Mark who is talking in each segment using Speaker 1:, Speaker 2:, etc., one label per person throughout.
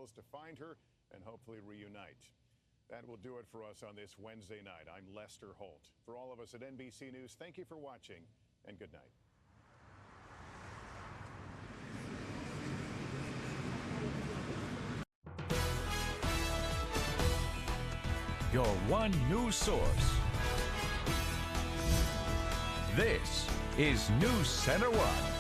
Speaker 1: details to find her and hopefully reunite. That will do it for us on this Wednesday night. I'm Lester Holt. For all of us at NBC News, thank you for watching and good night.
Speaker 2: Your one news source. This is NewsCenter1.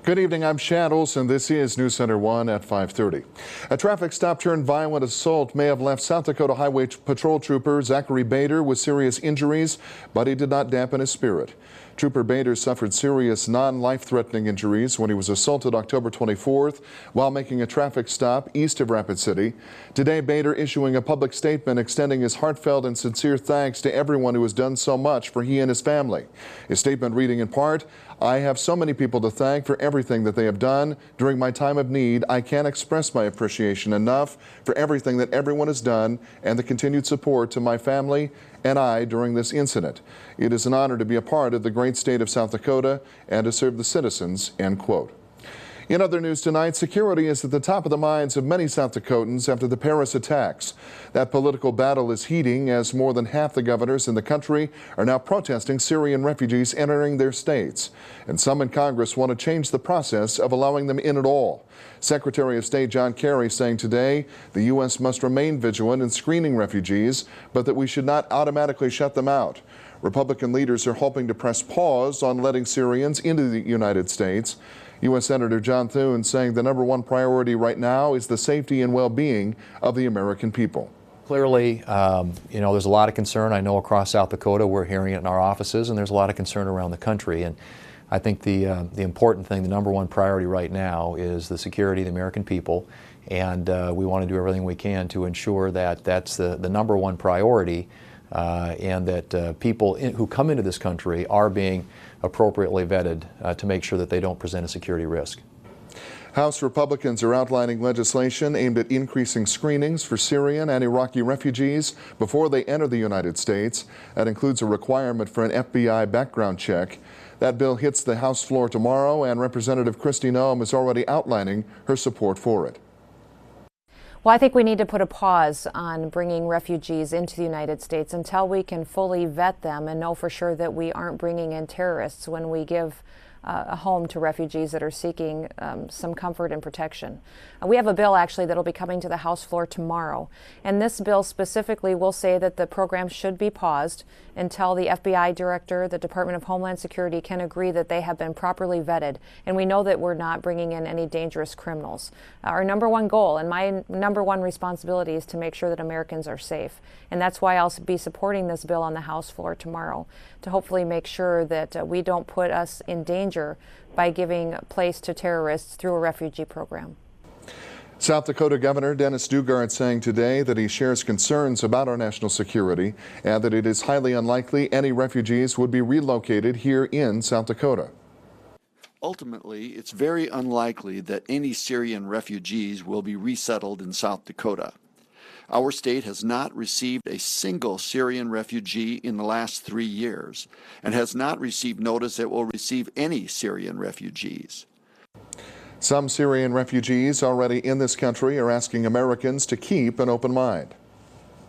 Speaker 3: Good evening, I'm Shadows, and this is NewsCenter1 at 5:30. A traffic stop turned violent assault may have left South Dakota Highway Patrol Trooper Zachary Bader with serious injuries, but he did not dampen his spirit. Trooper Bader suffered serious non-life-threatening injuries when he was assaulted October 24th while making a traffic stop east of Rapid City. Today, Bader issuing a public statement extending his heartfelt and sincere thanks to everyone who has done so much for he and his family. His statement reading in part, "I have so many people to thank for everything that they have done during my time of need. I can't express my appreciation enough for everything that everyone has done and the continued support to my family and I during this incident. It is an honor to be a part of the great state of South Dakota and to serve the citizens," end quote. In other news tonight, security is at the top of the minds of many South Dakotans after the Paris attacks. That political battle is heating as more than half the governors in the country are now protesting Syrian refugees entering their states. And some in Congress want to change the process of allowing them in at all. Secretary of State John Kerry saying today the U.S. must remain vigilant in screening refugees, but that we should not automatically shut them out. Republican leaders are hoping to press pause on letting Syrians into the United States. U.S. Senator John Thune saying the number one priority right now is the safety and well-being of the American people.
Speaker 4: Clearly, there's a lot of concern. I know across South Dakota we're hearing it in our offices, and there's a lot of concern around the country. And I think the important thing, the number one priority right now is the security of the American people. And we want to do everything we can to ensure that that's the number one priority and that people who come into this country are being appropriately vetted to make sure that they don't present a security risk.
Speaker 3: House Republicans are outlining legislation aimed at increasing screenings for Syrian and Iraqi refugees before they enter the United States. That includes a requirement for an FBI background check. That bill hits the House floor tomorrow, and Representative Kristi Noem is already outlining her support for it.
Speaker 5: Well, I think we need to put a pause on bringing refugees into the United States until we can fully vet them and know for sure that we aren't bringing in terrorists when we give a home to refugees that are seeking some comfort and protection. We have a bill actually that will be coming to the House floor tomorrow, and this bill specifically will say that the program should be paused until the FBI director, the Department of Homeland Security, can agree that they have been properly vetted, and we know that we're not bringing in any dangerous criminals. Our number one goal and my number one responsibility is to make sure that Americans are safe, and that's why I'll be supporting this bill on the House floor tomorrow to hopefully make sure that we don't put us in danger by giving place to terrorists through a refugee program.
Speaker 3: South Dakota Governor Dennis Daugaard saying today that he shares concerns about our national security and that it is highly unlikely any refugees would be relocated here in South Dakota.
Speaker 6: Ultimately, it's very unlikely that any Syrian refugees will be resettled in South Dakota. Our state has not received a single Syrian refugee in the last 3 years and has not received notice it will receive any Syrian refugees.
Speaker 3: Some Syrian refugees already in this country are asking Americans to keep an open mind.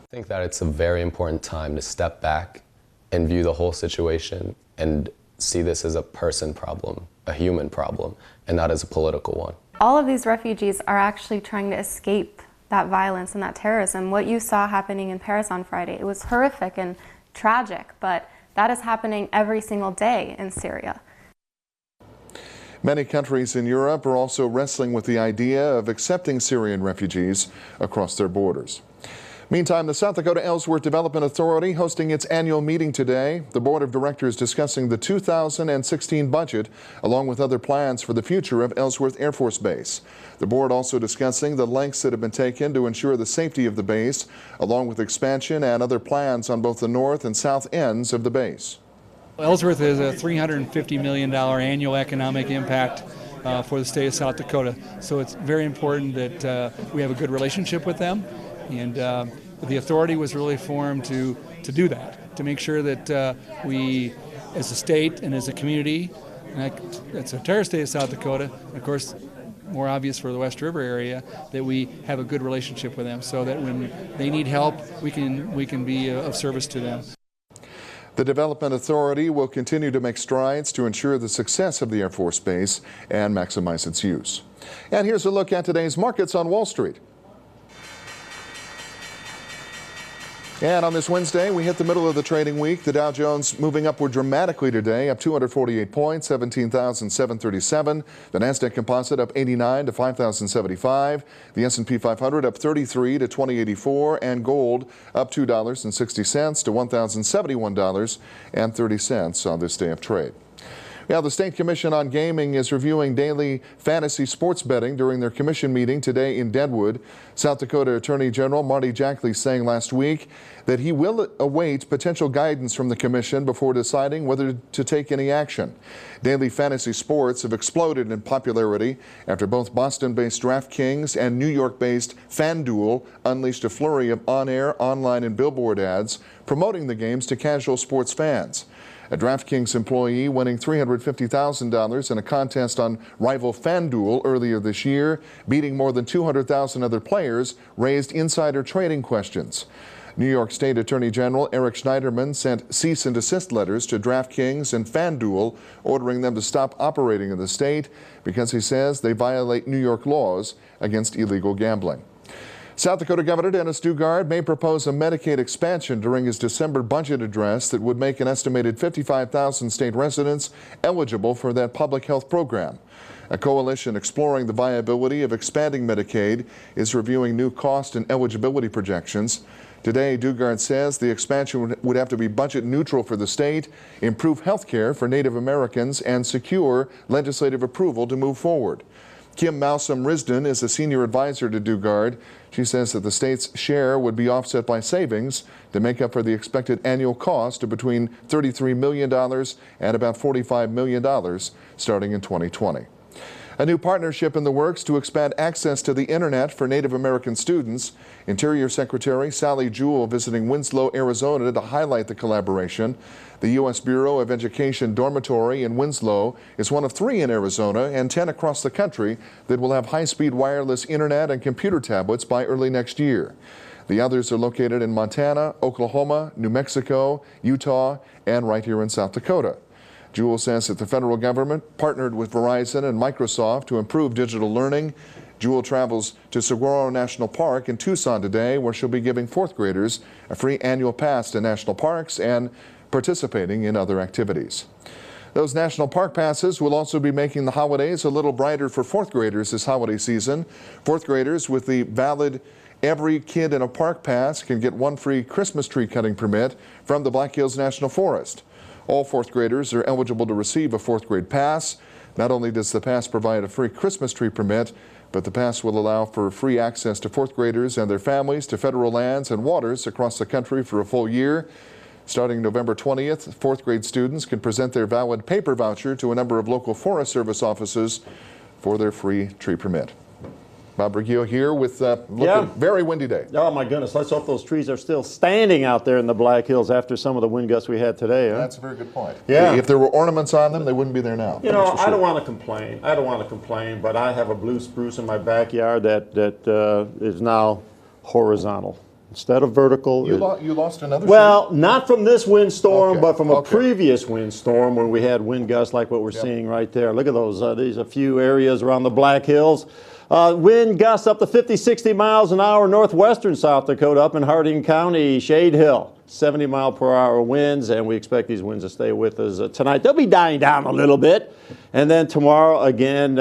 Speaker 7: I think that it's a very important time to step back and view the whole situation and see this as a person problem, a human problem, and not as a political one.
Speaker 8: All of these refugees are actually trying to escape that violence and that terrorism. What you saw happening in Paris on Friday, it was horrific and tragic, but that is happening every single day in Syria.
Speaker 3: Many countries in Europe are also wrestling with the idea of accepting Syrian refugees across their borders. Meantime, the South Dakota Ellsworth Development Authority hosting its annual meeting today. The Board of Directors discussing the 2016 budget along with other plans for the future of Ellsworth Air Force Base. The board also discussing the lengths that have been taken to ensure the safety of the base, along with expansion and other plans on both the north and south ends of the base.
Speaker 9: Ellsworth is a $350 million annual economic impact for the state of South Dakota. So it's very important that we have a good relationship with them. And the authority was really formed to do that, to make sure that we, as a state and as a community, and it's a terror state of South Dakota, and of course, more obvious for the West River area, that we have a good relationship with them so that when they need help, we can be of service to them.
Speaker 3: The Development Authority will continue to make strides to ensure the success of the Air Force Base and maximize its use. And here's a look at today's markets on Wall Street. And on this Wednesday, we hit the middle of the trading week. The Dow Jones moving upward dramatically today, up 248 points, 17,737. The NASDAQ Composite up 89 to 5,075. The S&P 500 up 33 to 2084. And gold up $2.60 to $1,071.30 on this day of trade. Now, the State Commission on Gaming is reviewing daily fantasy sports betting during their commission meeting today in Deadwood. South Dakota Attorney General Marty Jackley saying last week that he will await potential guidance from the commission before deciding whether to take any action. Daily fantasy sports have exploded in popularity after both Boston-based DraftKings and New York-based FanDuel unleashed a flurry of on-air, online, and billboard ads promoting the games to casual sports fans. A DraftKings employee winning $350,000 in a contest on rival FanDuel earlier this year, beating more than 200,000 other players, raised insider trading questions. New York State Attorney General Eric Schneiderman sent cease and desist letters to DraftKings and FanDuel, ordering them to stop operating in the state because he says they violate New York laws against illegal gambling. South Dakota Governor Dennis Daugaard may propose a Medicaid expansion during his December budget address that would make an estimated 55,000 state residents eligible for that public health program. A coalition exploring the viability of expanding Medicaid is reviewing new cost and eligibility projections. Today, Daugaard says the expansion would have to be budget neutral for the state, improve health care for Native Americans, and secure legislative approval to move forward. Kim Malsom-Risden is a senior advisor to Daugaard. She says that the state's share would be offset by savings to make up for the expected annual cost of between $33 million and about $45 million starting in 2020. A new partnership in the works to expand access to the internet for Native American students. Interior Secretary Sally Jewell visiting Winslow, Arizona to highlight the collaboration. The U.S. Bureau of Education dormitory in Winslow is one of 3 in Arizona and 10 across the country that will have high-speed wireless internet and computer tablets by early next year. The others are located in Montana, Oklahoma, New Mexico, Utah, and right here in South Dakota. Jewell says that the federal government partnered with Verizon and Microsoft to improve digital learning. Jewell travels to Saguaro National Park in Tucson today, where she'll be giving 4th graders a free annual pass to national parks and participating in other activities. Those national park passes will also be making the holidays a little brighter for 4th graders this holiday season. 4th graders with the valid Every Kid in a Park pass can get 1 free Christmas tree cutting permit from the Black Hills National Forest. All 4th graders are eligible to receive a 4th grade pass. Not only does the pass provide a free Christmas tree permit, but the pass will allow for free access to 4th graders and their families to federal lands and waters across the country for a full year. Starting November 20th, 4th grade students can present their valid paper voucher to a number of local Forest Service offices for their free tree permit. Bob Briggio here with very windy day.
Speaker 10: Oh my goodness, let's hope those trees are still standing out there in the Black Hills after some of the wind gusts we had today. Huh?
Speaker 3: That's a very good point.
Speaker 10: Yeah.
Speaker 3: If there were ornaments on them, they wouldn't be there now.
Speaker 10: You know, I don't want to complain. But I have a blue spruce in my backyard that is now horizontal instead of vertical.
Speaker 3: You lost another
Speaker 10: Well, not from this windstorm, but from a previous windstorm when we had wind gusts like what we're seeing right there. Look at those. These are a few areas around the Black Hills. Wind gusts up to 50, 60 miles an hour northwestern South Dakota, up in Harding County, Shade Hill. 70 mile per hour winds, and we expect these winds to stay with us tonight. They'll be dying down a little bit. And then tomorrow, again,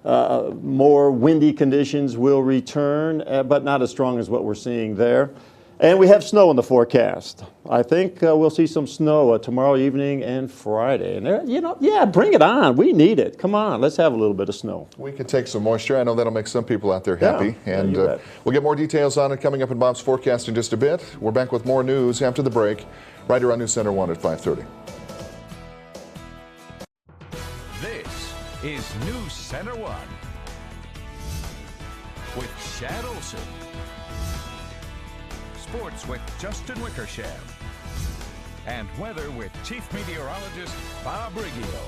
Speaker 10: more windy conditions will return, but not as strong as what we're seeing there. And we have snow in the forecast. I think we'll see some snow tomorrow evening and Friday. And bring it on. We need it. Come on, let's have a little bit of snow.
Speaker 3: We could take some moisture. I know that'll make some people out there happy. And we'll get more details on it coming up in Bob's forecast in just a bit. We're back with more news after the break, right here on NewsCenter1 at 5:30.
Speaker 2: This is NewsCenter1 with Chad Olson. Sports with Justin Wickersham. And weather with Chief Meteorologist Bob Briggio.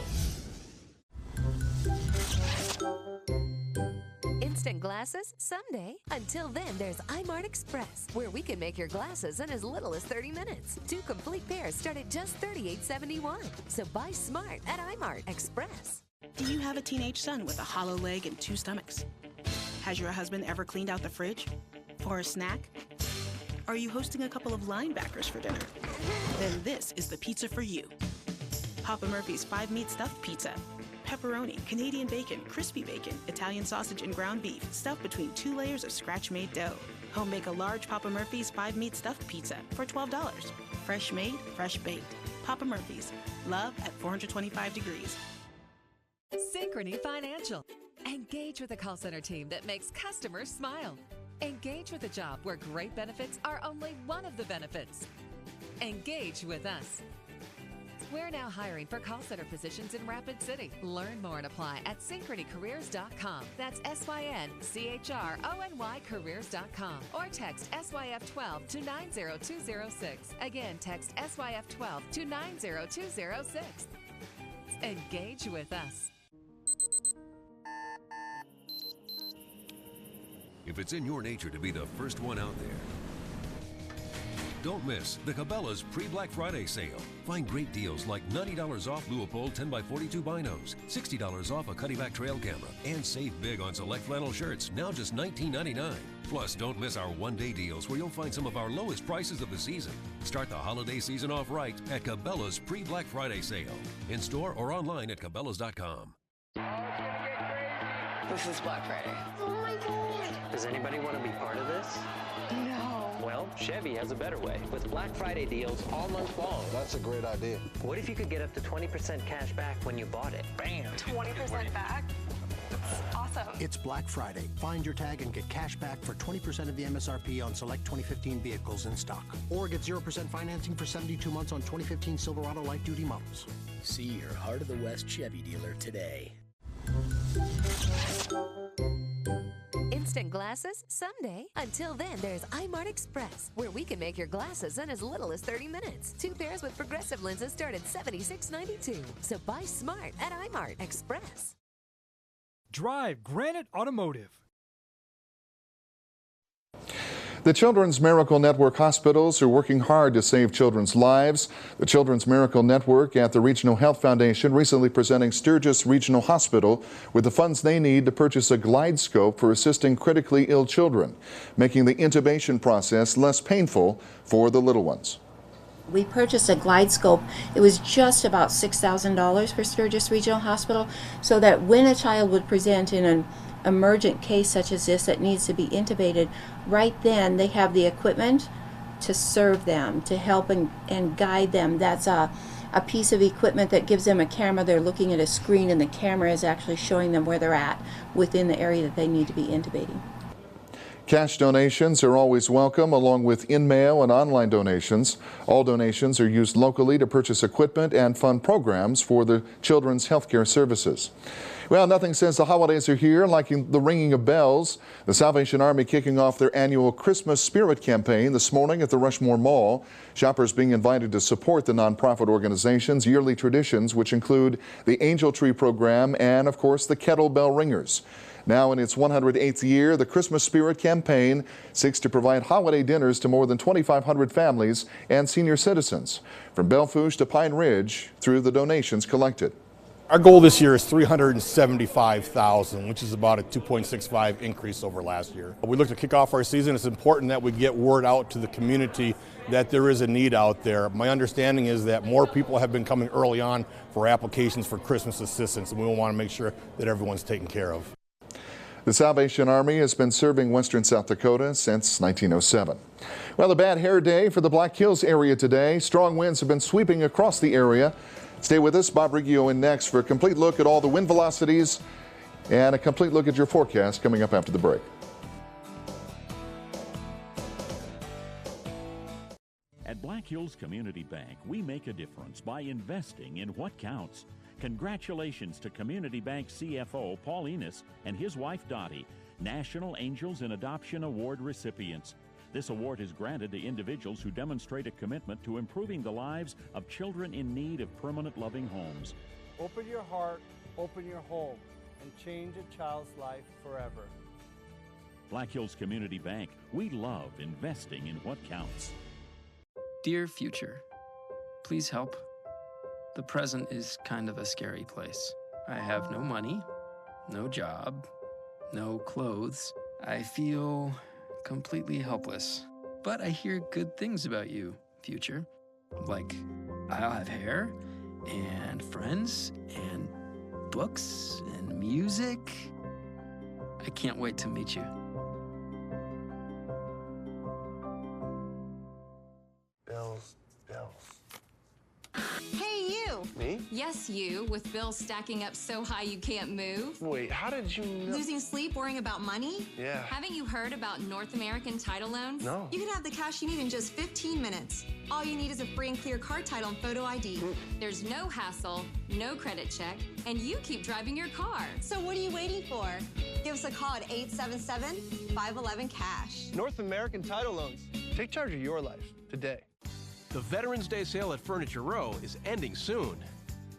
Speaker 11: Instant glasses? Someday. Until then, there's iMart Express, where we can make your glasses in as little as 30 minutes. 2 complete pairs start at just $38.71. So buy smart at iMart Express.
Speaker 12: Do you have a teenage son with a hollow leg and 2 stomachs? Has your husband ever cleaned out the fridge? For a snack? Are you hosting a couple of linebackers for dinner? Then this is the pizza for you. Papa Murphy's 5-meat stuffed pizza. Pepperoni, Canadian bacon, crispy bacon, Italian sausage, and ground beef stuffed between 2 layers of scratch-made dough. Home make a large Papa Murphy's 5-meat stuffed pizza for $12. Fresh made, fresh baked. Papa Murphy's. Love at 425 degrees.
Speaker 13: Synchrony Financial. Engage with a call center team that makes customers smile. Engage with a job where great benefits are only one of the benefits. Engage with us. We're now hiring for call center positions in Rapid City. Learn more and apply at synchronycareers.com. That's SYNCHRONY careers.com. Or text SYF12 to 90206. Again, text SYF12 to 90206. Engage with us.
Speaker 14: If it's in your nature to be the first one out there, don't miss the Cabela's pre-Black Friday sale. Find great deals like $90 off Leupold 10x42 binos, $60 off a Cuddyback trail camera, and save big on select flannel shirts, now just $19.99. Plus, don't miss our one-day deals where you'll find some of our lowest prices of the season. Start the holiday season off right at Cabela's pre-Black Friday sale. In store or online at Cabela's.com.
Speaker 15: This is Black Friday. Oh my God! Does anybody want to be part of this? No. Well, Chevy has a better way with Black Friday deals all month long.
Speaker 16: That's a great idea.
Speaker 15: What if you could get up to 20% cash back when you bought it? Bam!
Speaker 17: 20% back? That's awesome.
Speaker 18: It's Black Friday. Find your tag and get cash back for 20% of the MSRP on select 2015 vehicles in stock. Or get 0% financing for 72 months on 2015 Silverado light-duty models.
Speaker 19: See your Heart of the West Chevy dealer today.
Speaker 11: Instant glasses? Someday. Until then, there's iMart Express, where we can make your glasses in as little as 30 minutes. 2 pairs with progressive lenses start at $76.92. So buy smart at iMart Express.
Speaker 20: Drive Granite Automotive.
Speaker 3: The Children's Miracle Network hospitals are working hard to save children's lives. The Children's Miracle Network at the Regional Health Foundation recently presenting Sturgis Regional Hospital with the funds they need to purchase a glide scope for assisting critically ill children, making the intubation process less painful for the little ones.
Speaker 21: We purchased a glide scope. It was just about $6,000 for Sturgis Regional Hospital, so that when a child would present in an emergent case such as this that needs to be intubated, right then they have the equipment to serve them, to help and guide them. That's a piece of equipment that gives them a camera. They're looking at a screen and the camera is actually showing them where they're at within the area that they need to be intubating.
Speaker 3: Cash donations are always welcome, along with in-mail and online donations. All donations are used locally to purchase equipment and fund programs for the children's health care services. Well, nothing says the holidays are here like the ringing of bells. The Salvation Army kicking off their annual Christmas Spirit campaign this morning at the Rushmore Mall. Shoppers being invited to support the nonprofit organization's yearly traditions, which include the Angel Tree program and, of course, the Kettlebell Ringers. Now in its 108th year, the Christmas Spirit campaign seeks to provide holiday dinners to more than 2,500 families and senior citizens, from Belle Fourche to Pine Ridge, through the donations collected.
Speaker 22: Our goal this year is $375,000, which is about a 2.65 increase over last year. We look to kick off our season. It's important that we get word out to the community that there is a need out there. My understanding is that more people have been coming early on for applications for Christmas assistance, and we want to make sure that everyone's taken care of.
Speaker 3: The Salvation Army has been serving western South Dakota since 1907. Well, a bad hair day for the Black Hills area today. Strong winds have been sweeping across the area. Stay with us. Bob Riggio in next for a complete look at all the wind velocities and a complete look at your forecast coming up after the break.
Speaker 23: At Black Hills Community Bank, we make a difference by investing in what counts. Congratulations to Community Bank CFO Paul Enos and his wife Dottie, National Angels in Adoption Award recipients. This award is granted to individuals who demonstrate a commitment to improving the lives of children in need of permanent loving homes.
Speaker 24: Open your heart, open your home, and change a child's life forever.
Speaker 23: Black Hills Community Bank, we love investing in what counts.
Speaker 1: Dear future, please help. The present is kind of a scary place. I have no money, no job, no clothes. I feel completely helpless. But I hear good things about you, future. Like, I'll have hair, and friends, and books, and music. I can't wait to meet you.
Speaker 4: Bills.
Speaker 16: Hey, you!
Speaker 4: Me?
Speaker 16: Yes, you, with bills stacking up so high you can't move.
Speaker 4: Wait, how did you know?
Speaker 16: Losing sleep worrying about money?
Speaker 4: Yeah.
Speaker 16: Haven't you heard about North American title loans?
Speaker 4: No.
Speaker 16: You can have the cash you need in just 15 minutes. All you need is a free and clear car title and photo ID. There's no hassle, no credit check, and you keep driving your car.
Speaker 24: So what are you waiting for? Give us a call at 877-511-CASH.
Speaker 4: North American Title Loans. Take charge of your life today.
Speaker 25: The Veterans Day sale at Furniture Row is ending soon.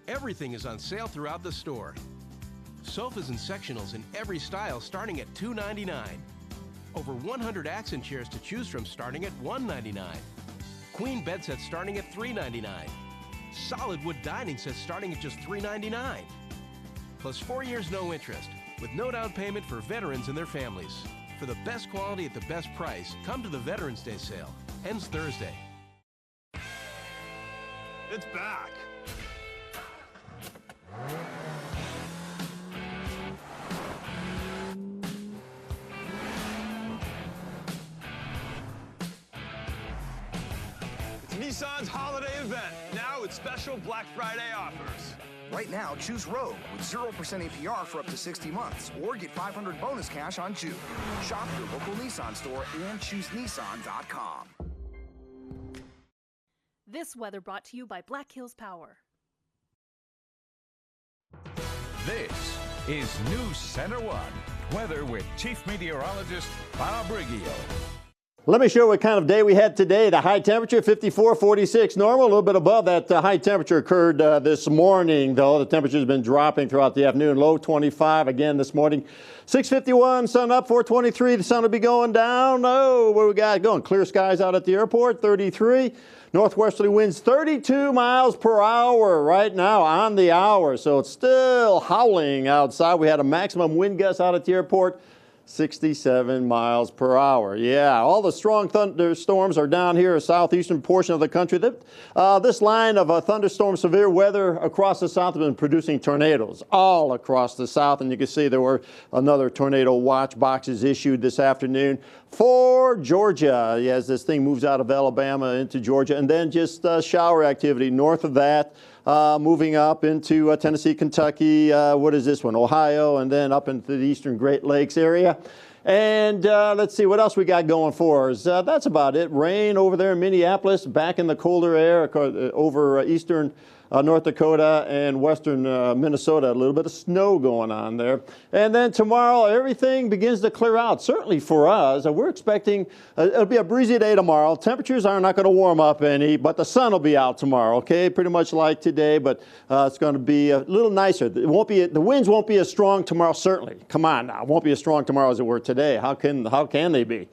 Speaker 25: Everything is on sale throughout the store. Sofas and sectionals in every style starting at $2.99. Over 100 accent chairs to choose from starting at $1.99. Queen bed sets starting at $3.99. Solid wood dining sets starting at just $3.99. Plus 4 years no interest with no down payment for veterans and their families. For the best quality at the best price, come to the Veterans Day sale. Ends Thursday.
Speaker 4: It's back. It's Nissan's holiday event, now with special Black Friday offers.
Speaker 26: Right now, choose Rogue with 0% APR for up to 60 months, or get $500 bonus cash on Juke. Shop your local Nissan store and choose Nissan.com.
Speaker 27: This weather brought to you by Black Hills Power.
Speaker 2: This is NewsCenter1 weather with Chief Meteorologist Bob Riggio.
Speaker 10: Let me show you what kind of day we had today. The high temperature, 54.46 normal. A little bit above that high temperature occurred this morning, though. The temperature has been dropping throughout the afternoon. Low 25 again this morning. 6:51, sun up, 4:23. The sun will be going down. Oh, what do we got going? Clear skies out at the airport, 33. Northwesterly winds 32 miles per hour right now on the hour. So it's still howling outside. We had a maximum wind gust out at the airport, 67 miles per hour. Yeah, all the strong thunderstorms are down here, southeastern portion of the country. This line of thunderstorm severe weather across the south has been producing tornadoes all across the south. And you can see there were another tornado watch boxes issued this afternoon for Georgia as this thing moves out of Alabama into Georgia. And then just shower activity north of that. Moving up into Tennessee, Kentucky, what is this one? Ohio, and then up into the eastern Great Lakes area. And let's see what else we got going for us. That's about it. Rain over there in Minneapolis, back in the colder air over eastern North Dakota and western Minnesota. A little bit of snow going on there. And then tomorrow, everything begins to clear out, certainly for us. We're expecting it'll be a breezy day tomorrow. Temperatures are not going to warm up any, but the sun will be out tomorrow, okay? Pretty much like today, but it's going to be a little nicer. The winds won't be as strong tomorrow, certainly. Come on now. It won't be as strong tomorrow as it were today. How can they be?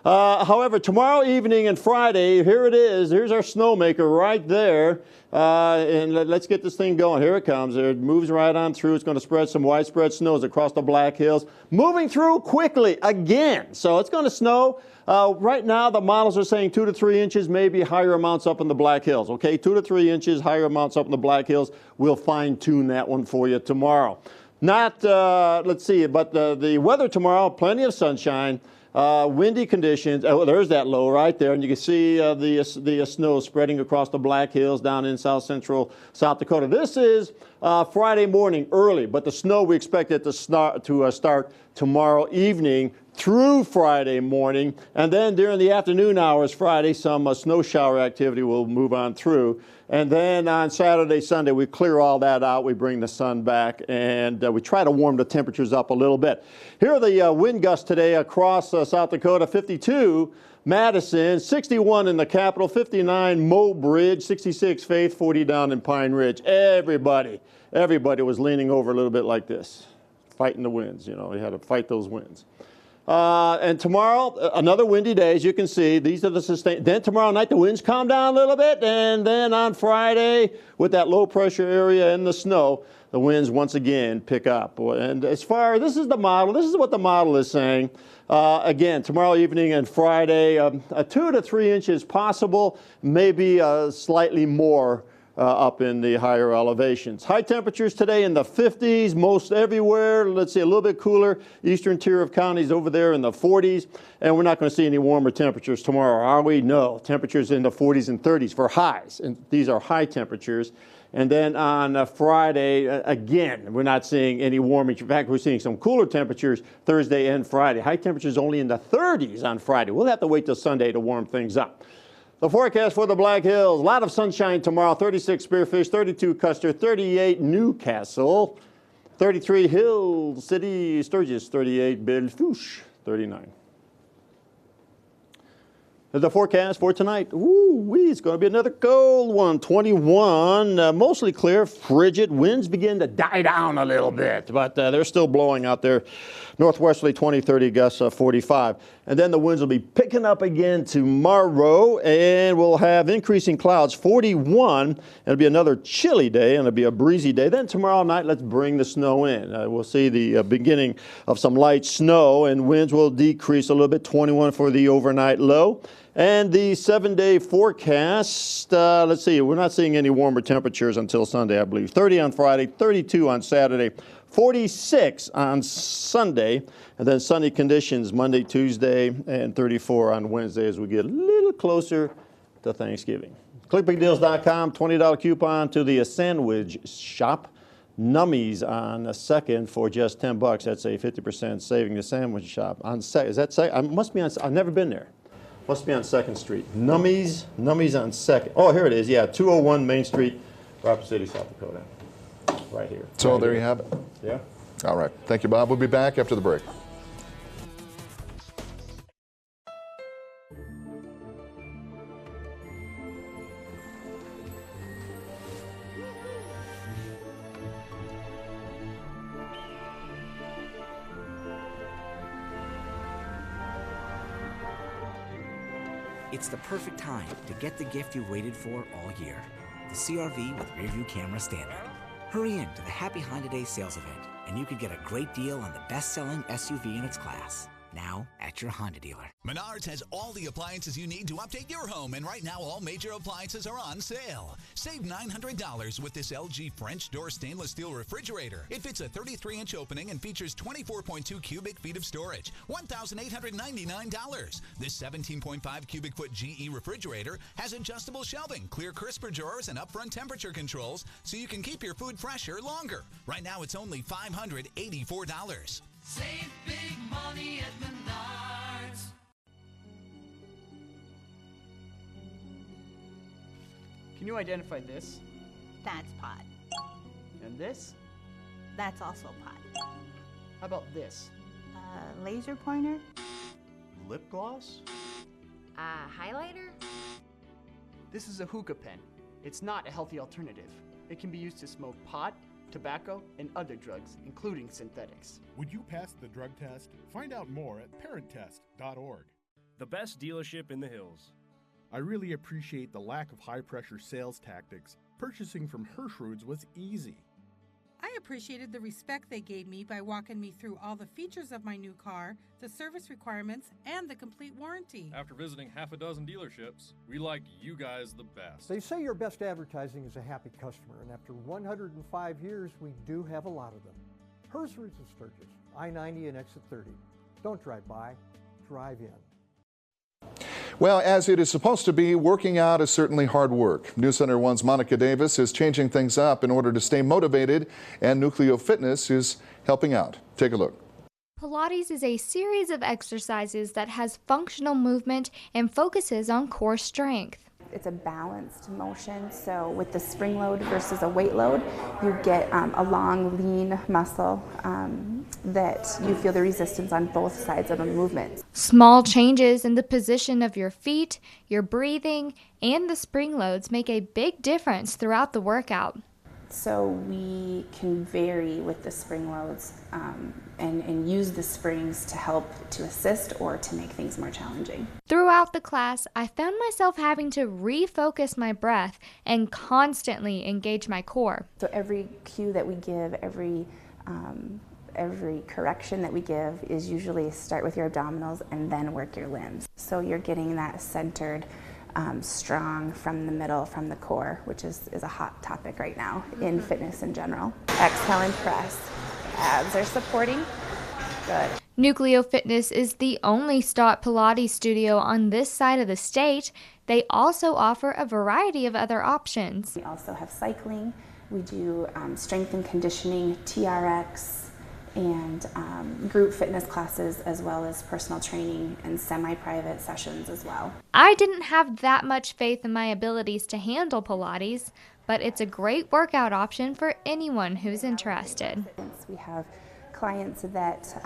Speaker 10: However, tomorrow evening and Friday, here it is. Here's our snowmaker right there. And let's get this thing going. Here it comes. It moves right on through. It's going to spread some widespread snows across the Black Hills. Moving through quickly again. So it's going to snow. Right now, the models are saying 2 to 3 inches, maybe higher amounts up in the Black Hills. Okay, 2 to 3 inches, higher amounts up in the Black Hills. We'll fine-tune that one for you tomorrow. Let's see, but the weather tomorrow, plenty of sunshine. Windy conditions. Oh, there's that low right there, and you can see the snow spreading across the Black Hills down in south central South Dakota. This is Friday morning early, but the snow we expect it to start tomorrow evening through Friday morning, and then during the afternoon hours Friday, some snow shower activity will move on through. And then on Saturday, Sunday, we clear all that out. We bring the sun back, and we try to warm the temperatures up a little bit. Here are the wind gusts today across South Dakota. 52, Madison, 61 in the capital, 59, Mobridge, 66, Faith, 40 down in Pine Ridge. Everybody was leaning over a little bit like this, fighting the winds. You know, we had to fight those winds. And tomorrow, another windy day, as you can see. These are the sustained. Then tomorrow night, the winds calm down a little bit. And then on Friday, with that low pressure area and the snow, the winds once again pick up. And as far, this is the model. This is what the model is saying. Again, tomorrow evening and Friday, 2 to 3 inches possible, maybe slightly more up in the higher elevations. High temperatures today in the 50s, most everywhere. Let's see, a little bit cooler. Eastern tier of counties over there in the 40s. And we're not going to see any warmer temperatures tomorrow, are we? No. Temperatures in the 40s and 30s for highs. And these are high temperatures. And then on Friday, again, we're not seeing any warming. In fact, we're seeing some cooler temperatures Thursday and Friday. High temperatures only in the 30s on Friday. We'll have to wait till Sunday to warm things up. The forecast for the Black Hills, a lot of sunshine tomorrow, 36 Spearfish, 32 Custer, 38 Newcastle, 33 Hill City, Sturgis, 38 Bellefouche, 39. The forecast for tonight, it's going to be another cold one, 21, mostly clear, frigid. Winds begin to die down a little bit, but they're still blowing out there. Northwesterly 20, 30 gusts, 45. And then the winds will be picking up again tomorrow, and we'll have increasing clouds, 41. It'll be another chilly day, and it'll be a breezy day. Then tomorrow night, let's bring the snow in. We'll see the beginning of some light snow, and winds will decrease a little bit, 21 for the overnight low. And the 7-day forecast, let's see, we're not seeing any warmer temperatures until Sunday, I believe. 30 on Friday, 32 on Saturday, 46 on Sunday, and then sunny conditions Monday, Tuesday, and 34 on Wednesday as we get a little closer to Thanksgiving. ClickBigDeals.com, $20 coupon to the sandwich shop. Nummies on a second for just $10. That's a 50% saving. The sandwich shop on second. Is that second? Must be on. I've never been there. Must be on 2nd Street. Nummies on 2nd. Oh, here it is. Yeah, 201 Main Street, Rapid City, South Dakota. Right here.
Speaker 3: So
Speaker 10: right
Speaker 3: there
Speaker 10: here.
Speaker 3: you have it.
Speaker 10: Yeah.
Speaker 3: All right. Thank you, Bob. We'll be back after the break.
Speaker 5: It's the perfect time to get the gift you've waited for all year. The CR-V with rear-view camera standard. Hurry in to the Happy Honda Day sales event, and you could get a great deal on the best-selling SUV in its class. Now at your Honda dealer.
Speaker 6: Menards has all the appliances you need to update your home, and right now all major appliances are on sale. Save $900 with this LG French door stainless steel refrigerator. It fits a 33-inch opening and features 24.2 cubic feet of storage, $1,899. This 17.5 cubic foot GE refrigerator has adjustable shelving, clear crisper drawers, and upfront temperature controls so you can keep your food fresher longer. Right now it's only $584.
Speaker 7: Save big money at Menards.
Speaker 8: Can you identify this?
Speaker 9: That's pot.
Speaker 8: And this?
Speaker 9: That's also pot.
Speaker 8: How about this?
Speaker 9: Laser pointer?
Speaker 8: Lip gloss?
Speaker 9: Highlighter?
Speaker 8: This is a hookah pen. It's not a healthy alternative. It can be used to smoke pot, tobacco, and other drugs, including synthetics.
Speaker 12: Would you pass the drug test? Find out more at parenttest.org.
Speaker 13: The best dealership in the hills.
Speaker 12: I really appreciate the lack of high-pressure sales tactics. Purchasing from Hirschroods was easy.
Speaker 28: I appreciated the respect they gave me by walking me through all the features of my new car, the service requirements, and the complete warranty.
Speaker 13: After visiting half a dozen dealerships, we like you guys the best.
Speaker 29: They say your best advertising is a happy customer, and after 105 years, we do have a lot of them. Hirschroods of Sturgis, I-90 and exit 30. Don't drive by, drive in.
Speaker 3: Well, as it is supposed to be, working out is certainly hard work. NewsCenter1's Monica Davis is changing things up in order to stay motivated, and Nucleo Fitness is helping out. Take a look.
Speaker 30: Pilates is a series of exercises that has functional movement and focuses on core strength.
Speaker 31: It's a balanced motion, so with the spring load versus a weight load, you get a long, lean muscle that you feel the resistance on both sides of the movement.
Speaker 30: Small changes in the position of your feet, your breathing, and the spring loads make a big difference throughout the workout.
Speaker 31: So we can vary with the spring loads and use the springs to help to assist or to make things more challenging.
Speaker 30: Throughout the class, I found myself having to refocus my breath and constantly engage my core.
Speaker 31: So every cue that we give, every correction that we give is usually start with your abdominals and then work your limbs. So you're getting that centered, strong from the middle, from the core, which is a hot topic right now in fitness in general. Exhale and press. Abs are supporting. Good.
Speaker 30: Nucleo Fitness is the only STOT Pilates studio on this side of the state. They also offer a variety of other options.
Speaker 31: We also have cycling. We do strength and conditioning, TRX, and group fitness classes, as well as personal training and semi-private sessions as well.
Speaker 30: I didn't have that much faith in my abilities to handle Pilates, but it's a great workout option for anyone who's interested.
Speaker 31: We have clients that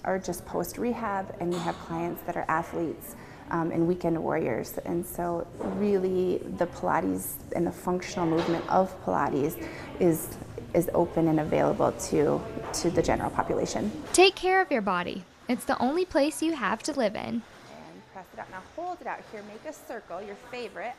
Speaker 31: are just post-rehab, and we have clients that are athletes and weekend warriors. And so really the Pilates and the functional movement of Pilates is open and available to the general population.
Speaker 30: Take care of your body. It's the only place you have to live in.
Speaker 31: And press it out. Now hold it out here. Make a circle, your favorite.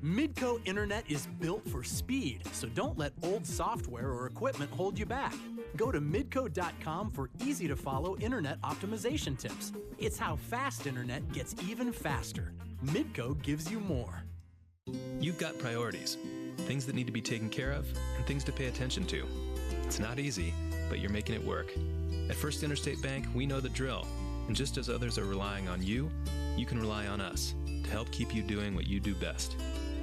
Speaker 1: Midco Internet is built for speed, so don't let old software or equipment hold you back. Go to midco.com for easy-to-follow internet optimization tips. It's how fast internet gets even faster. Midco gives you more.
Speaker 11: You've got priorities, things that need to be taken care of, and things to pay attention to. It's not easy, but you're making it work. At First Interstate Bank, we know the drill, and just as others are relying on you, you can rely on us to help keep you doing what you do best.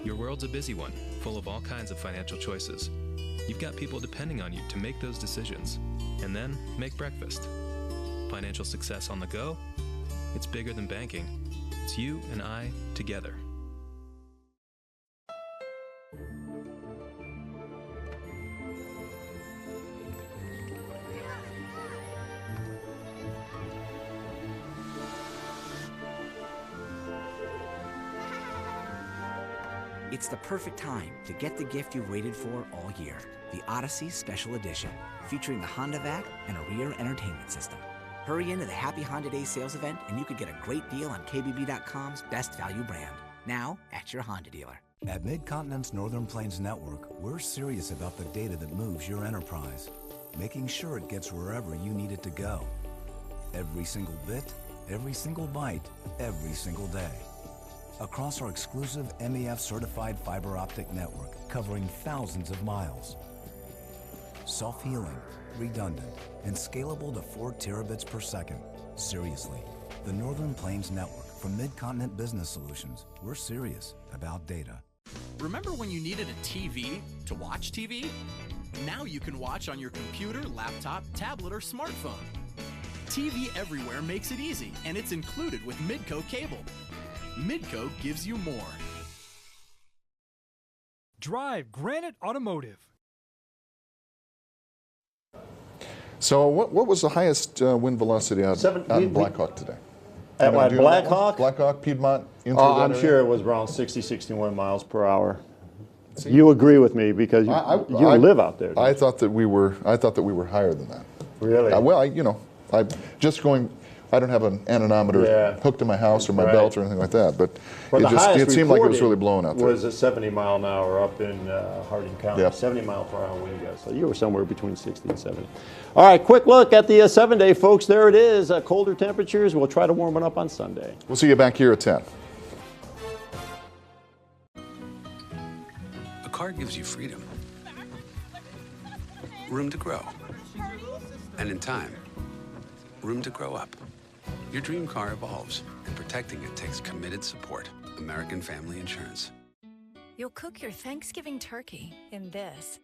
Speaker 11: Your world's a busy one, full of all kinds of financial choices. You've got people depending on you to make those decisions, and then make breakfast. Financial success on the go? It's bigger than banking. It's you and I together.
Speaker 5: It's the perfect time to get the gift you've waited for all year. The Odyssey Special Edition, featuring the Honda Vac and a rear entertainment system. Hurry into the Happy Honda Day sales event and you could get a great deal on KBB.com's best value brand. Now at your Honda dealer.
Speaker 14: At Mid-Continent's Northern Plains Network, we're serious about the data that moves your enterprise, making sure it gets wherever you need it to go. Every single bit, every single byte, every single day. Across our exclusive MEF-certified fiber optic network covering thousands of miles. Self-healing, redundant, and scalable to 4 terabits per second. Seriously, the Northern Plains Network from Mid-Continent Business Solutions. We're serious about data.
Speaker 1: Remember when you needed a TV to watch TV? Now you can watch on your computer, laptop, tablet, or smartphone. TV Everywhere makes it easy, and it's included with Midco cable. Midco gives you more.
Speaker 15: Drive Granite Automotive.
Speaker 3: So what was the highest wind velocity out in Blackhawk today?
Speaker 10: At Blackhawk?
Speaker 3: Blackhawk, Piedmont?
Speaker 10: I'm sure it was around 60, 61 miles per hour. See, you agree with me because you live out there.
Speaker 3: I thought that we were higher than that.
Speaker 10: Really?
Speaker 3: I don't have an anemometer hooked to my house or my belt or anything like that, but it seemed like it was really blowing out there.
Speaker 10: Was a 70 mile an hour up in Hardin County, 70 mile per hour wind gust. So you were somewhere between 60 and 70. All right, quick look at the 7-day, folks. There it is. Colder temperatures. We'll try to warm it up on Sunday.
Speaker 3: We'll see you back here at 10.
Speaker 17: A car gives you freedom, room to grow, and in time, room to grow up. Your dream car evolves, and protecting it takes committed support. American Family Insurance.
Speaker 18: You'll cook your Thanksgiving turkey in this.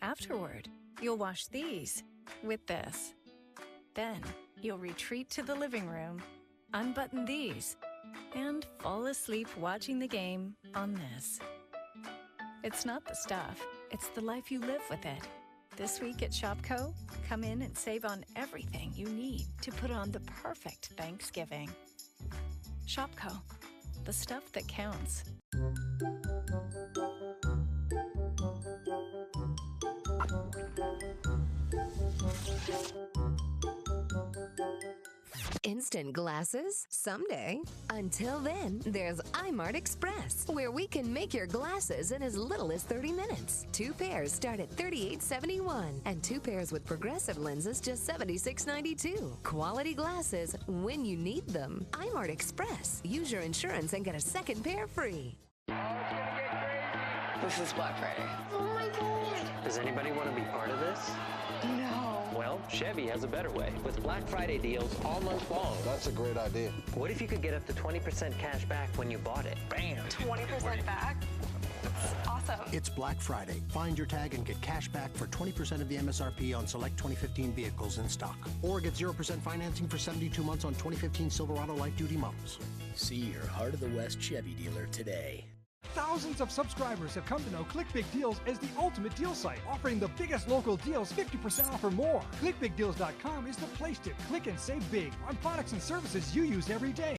Speaker 18: Afterward, you'll wash these with this. Then, you'll retreat to the living room, unbutton these, and fall asleep watching the game on this. It's not the stuff, it's the life you live with it. This week at Shopko, come in and save on everything you need to put on the perfect Thanksgiving. Shopko, the stuff that counts.
Speaker 4: instant glasses? Someday. Until then, there's iMart Express, where we can make your glasses in as little as 30 minutes. 2 pairs start at $38.71, and 2 pairs with progressive lenses just $76.92. Quality glasses when you need them. iMart Express. Use your insurance and get a second pair free.
Speaker 16: This is Black Friday.
Speaker 19: Oh my God.
Speaker 16: Does anybody want to be part of this?
Speaker 19: No.
Speaker 16: Well, Chevy has a better way with Black Friday deals all month long.
Speaker 20: That's a great idea.
Speaker 16: What if you could get up to 20% cash back when you bought it? Bam!
Speaker 19: 20% back? That's awesome.
Speaker 21: It's Black Friday. Find your tag and get cash back for 20% of the MSRP on select 2015 vehicles in stock. Or get 0% financing for 72 months on 2015 Silverado light-duty models.
Speaker 22: See your Heart of the West Chevy dealer today.
Speaker 15: Thousands of subscribers have come to know Click Big Deals as the ultimate deal site, offering the biggest local deals 50% off or more. ClickBigDeals.com is the place to click and save big on products and services you use every day.